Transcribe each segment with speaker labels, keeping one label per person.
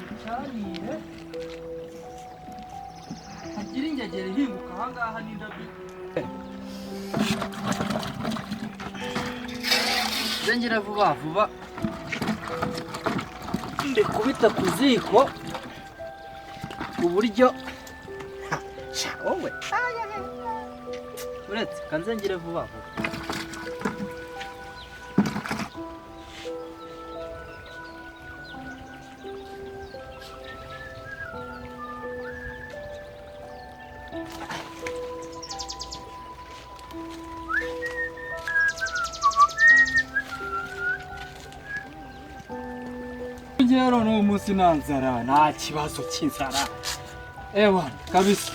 Speaker 1: ducanire hagira ingegera ihinguka ahangaha n'indabyo ngira vuba vuba ndikubita ku ziko ku buryo wowe uretse kanze ngire vuba vuba Ngero no munsi nanzara nta kibazo cy'inzara ewa kabisa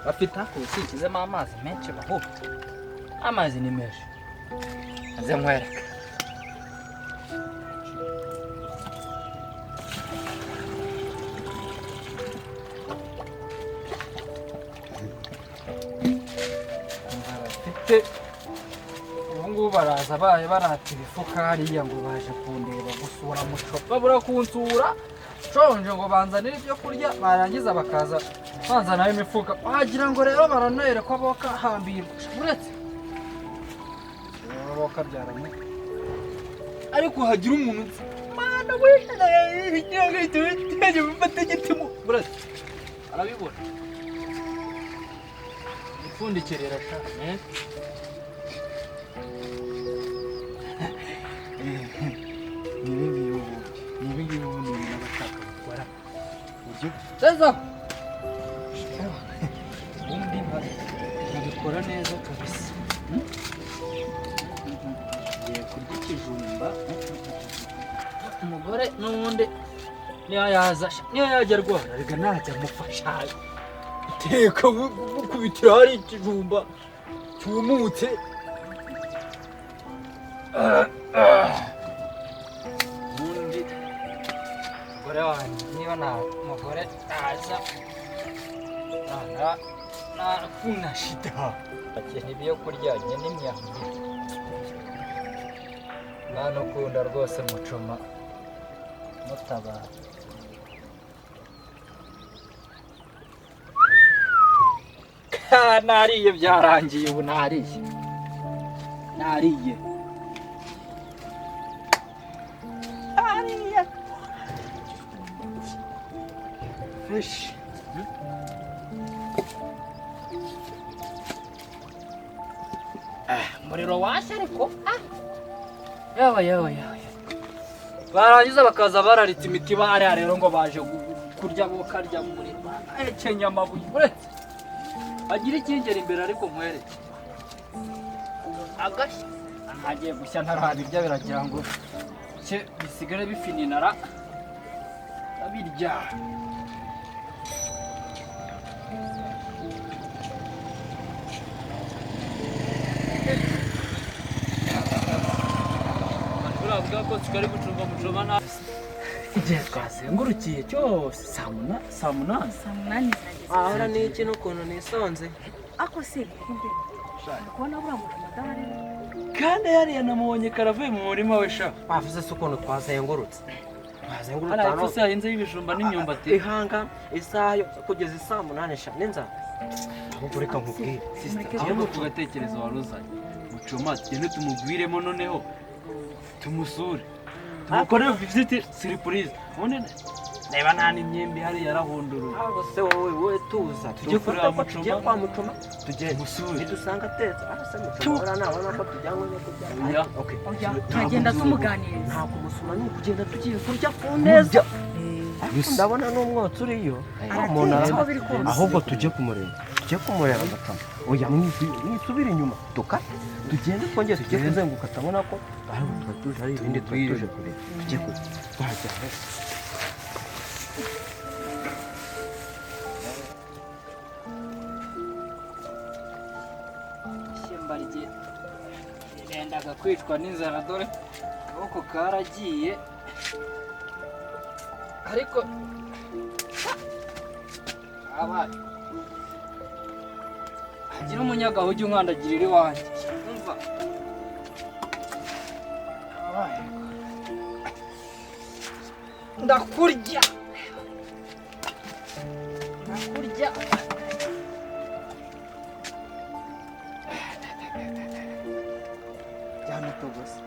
Speaker 1: bafite ako sikizemo amazi menshi baho amazi ni menshi aze nkwereka bafite ubungubu baraza baye barata ibifuka hariya ngo baje kundeba gusura muco babura kunsura shonje ngo banzanire ibyo kurya barangiza bakaza banzanaho imifuka wagira ngo rero baranere ko aboka hambirwa uretse aboka byaranye ariko hagira umuntu mana we igenge bimategetimu uretse arabibona ipfundikirira cyane nibi ubundi n'abashaka gukora uburyo sasa ubundi babikora neza kabisa ngiye kurya ikijumba umugore n'ubundi niyo yajya arwara rega najya amufasha iteka gukubitira hari ikijumba cyumutse ubundi umugore wanjye niba nta mugore aza kuna shida akeneye ibyo kurya njye n'imyambaro mwana ukunda rwose mucoma mutabara nariye byarangiye ubu nariye fresh umuriro washya ariko yawa barangiza bakaza bararitse imiti hariya rero ngo baje kurya bokarya muri ekenya amabuye uretse agira ikingera imbere ariko nkwereke agashya ntagiye gushya ntarabirya biragira ngo bisigare bifininara abirya turavuga ko tukari gucunga mucoma na igihe twazengurukiye cyose saa munani ahora ni iki n'ukuntu nisonze
Speaker 2: ako se kubona buriya mucoma adahari
Speaker 1: kandi yariya namubonye karavuye mu murima we sha
Speaker 3: bavuze se ukuntu twazengurutse
Speaker 1: hariya ipfusi hahinzeho ibijumba n'imyumbati
Speaker 3: ihanga isaha yo kugeza saa munani sha n'inzara ahubwo reka nkubwire
Speaker 1: ahubwo tugatekereza wari uzanye mucoma tugende tumugwiremo noneho tumusure tumukorere visite surprise ubundi reba nta n'imyembe hariya yarahunduruye
Speaker 3: ahubwo se wowe tuza
Speaker 1: tujye kureba mucoma
Speaker 3: tujye kwa mucoma tujye
Speaker 1: musure
Speaker 3: nidusanga atetse se mucoma ura nabona ko tujyanywe no kurya
Speaker 2: turagenda tumuganiriza
Speaker 3: nta kumusura ni ukugenda tugiye kurya ku neza ndabona n'umwotsi uriyo ahubwo tujye kumureba mucoma oya mwisubire inyuma tugende twongere tujye kuzenguka atabona ko ahubwo tuba tuje hari ibindi tuba tuje kureba tujye kuhajya
Speaker 1: ishyamba rendaga kwicwa n'inzara dore akaboko karagiye ariko abaye hagira umunyagaho ujya unkandagirira iwanjye umva ndakurya kurya byanatogose.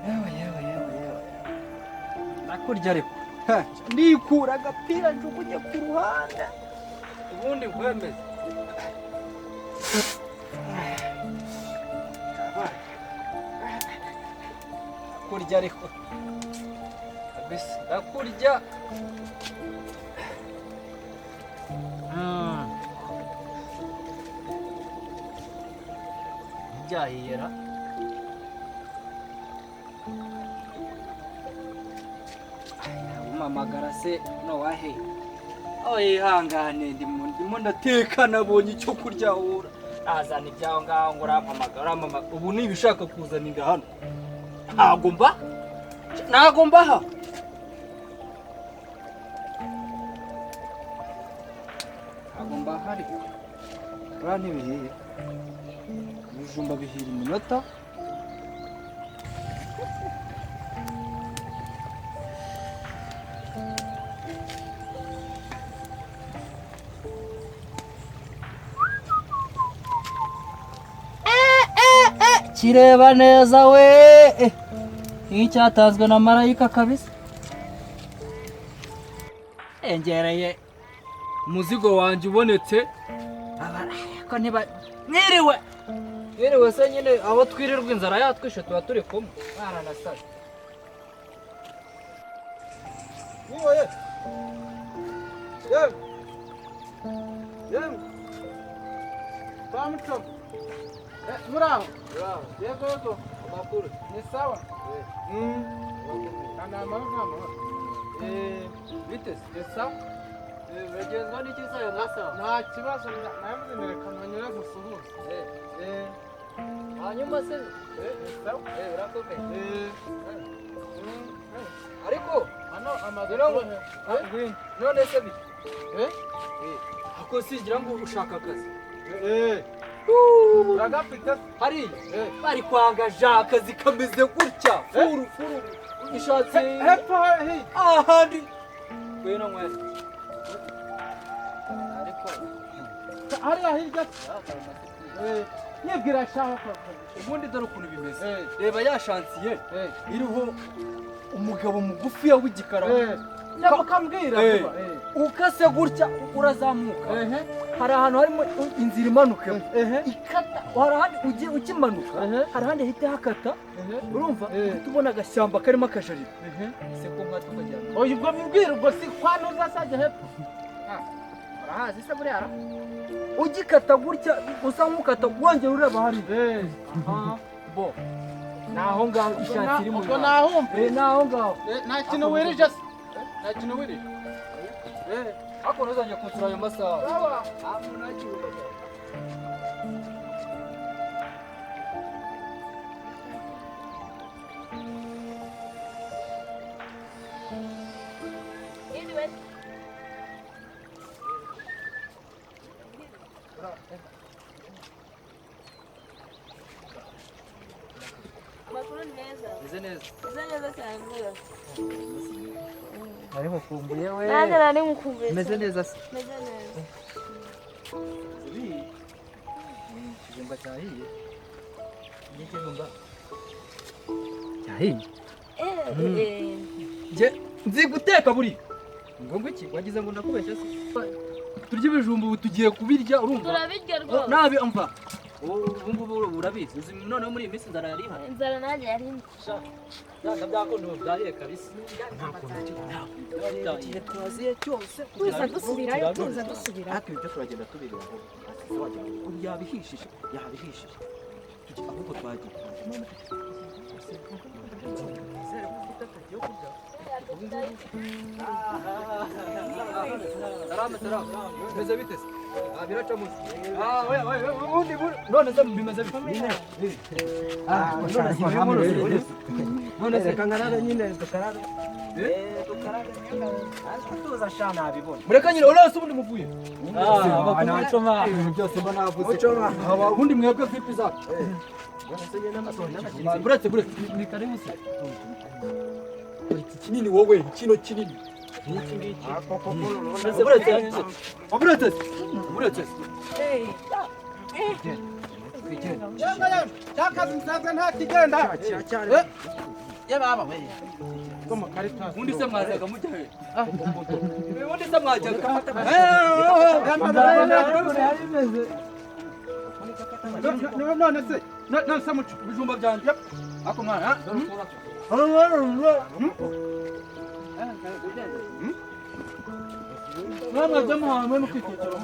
Speaker 1: Yewe nakurya ariko ndikura agapira njugunye ku ruhande ubundi nkwemeze. Kurya ariko kabisa ndakurya. Byahiyera umamagara se no wahe yihangane ndimo ndateka nabonye icyo kurya ura azana ibyaho ngaho ngo urampamagara ubu niba ushaka kuzanira hano ntago mbaha ntago mbahari uriya ntibihiye ibijumba bihira iminota. Kireba neza we nk'icyatanzwe na marayika kabisa. Engereye umuzigo wanjye ubonetse ko mwiriwe se nyine aho twirirwa inzara yatwishe tuba turi kumwe mwana nasaze.
Speaker 2: Muraho.
Speaker 1: Yego amakuru
Speaker 2: Ni sawa? Kana amahoro.
Speaker 1: biteze
Speaker 2: Ni sawa?
Speaker 1: uragenzwa n'iki se ayo masaha?
Speaker 2: Nta kibazo navuze nereka nanyura gusuhuza.
Speaker 1: Hanyuma se
Speaker 2: Ni sawa?
Speaker 1: urakomeye ariko
Speaker 2: Hano
Speaker 1: Dore ngo
Speaker 2: amadoro.
Speaker 1: none se bite
Speaker 2: Eh?
Speaker 1: ako sigira ngo ushaka akazi
Speaker 2: Uragafite?
Speaker 1: hariya bari kwangaja akazi kameze gutya furu ishatse
Speaker 2: Hepfo hi.
Speaker 1: ahandi ngwino mwese ariko
Speaker 2: Hariya hirya. Nibwira shaka.
Speaker 1: ubundi dore ukuntu bimeze
Speaker 2: Eh.
Speaker 1: reba ya shansiye iriho umugabo mugufi w'igikara
Speaker 2: Ndakambwira
Speaker 1: Eh.
Speaker 2: vuba.
Speaker 1: ukase gutya urazamuka hari ahantu harimo inzira imanuka ikata hari ahandi ugiye ukimanuka hari ahandi hita hakata urumva uhita ubona agashyamba karimo akajariro ese ko mwati ukajyana
Speaker 2: Oya ubwo mbwira ubwo si kwano uzasajya hepfo.
Speaker 1: urahazi se buriya ugikata gutya usa nk'ukata wongera ureba hari bo naho ngaho ishati iri mu
Speaker 2: Ubwo nahumva.
Speaker 1: naho ngaho
Speaker 2: Nta kintu wirije se. Nta kintu wirije.
Speaker 1: ariko ntuzajya kunsura ayo masaha
Speaker 2: Sawa.
Speaker 4: Amakuru ni meza.
Speaker 1: meze neza
Speaker 4: Meze neza cyane rwose.
Speaker 1: ariko kumbuye we
Speaker 4: Nanjye nari mukumbuye.
Speaker 1: meze neza se
Speaker 4: Meze neza.
Speaker 1: ikijumba cyahiye n'ikijumba cyahiye nje nzi guteka buri ngombwa iki wagize ngo ndakubeshya se turya ibijumba ubu tugiye kubirya urumva
Speaker 4: Turabirya rwose.
Speaker 1: nabi umva ubu ngubu urabizi uzi noneho muri iyi minsi inzara yari ihari
Speaker 4: Inzara nanjye yari
Speaker 1: ntabwo byakunda ubu byahiye kabisa igihe twaziye cyose
Speaker 2: Tuza dusubirayo, tuza dusubirayo.
Speaker 3: ariko ibyo turagenda tubireba
Speaker 1: yabihishije
Speaker 3: ahubwo twagiye
Speaker 1: Salama. Bimeze bite se? Biracamo se? Ubundi none se bimeze bite?
Speaker 3: none se kangarara nyine dukarara tuza sha nabibona
Speaker 1: Mureka nyine urose ubundi muvuye.
Speaker 3: Mucoma ibintu byose mba navuze
Speaker 1: Mucoma. Ubundi mwebwe vipi zako? Buretse ni karibu se. Iki kinini wowe, kino kinini.
Speaker 3: cyakazi musanze nta kigenda yababa we
Speaker 1: undi se mwazaga mujya he undi se mwajyaga
Speaker 3: none se none se muco
Speaker 1: ibijumba byanjye
Speaker 3: ako mwana
Speaker 1: mwajya muhawe mukikicaro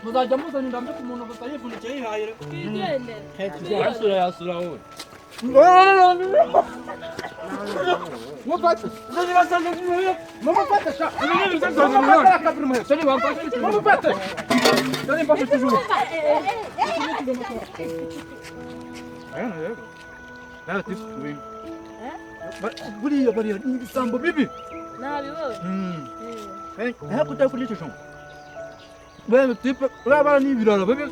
Speaker 1: muzajya muzana indambyo ku muntu gusa yivunikiye yihahire
Speaker 4: twigendere
Speaker 1: yasura wowe
Speaker 3: mufate mumufate sha mumufate dore mbafite tujuru buriya ni ibisambo bibi
Speaker 4: nabibonye
Speaker 3: hakuta kuri cyo shonga bene tipe urabana n'ibiraro bibi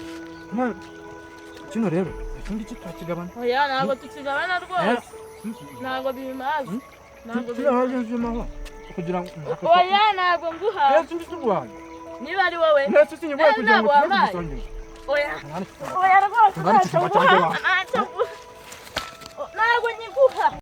Speaker 3: kino rero ikindi kitakigabana
Speaker 4: oya ntabwo tukigabana rwose ntabwo bimaze ntabwo
Speaker 3: bimaze kugira ngo
Speaker 4: oya ntabwo nguhaye
Speaker 3: ikindi kigwanya
Speaker 4: niba ari wowe
Speaker 3: nese sinyibuye kugira ngo tujye
Speaker 4: oya oya rwose ntacyo nguhaye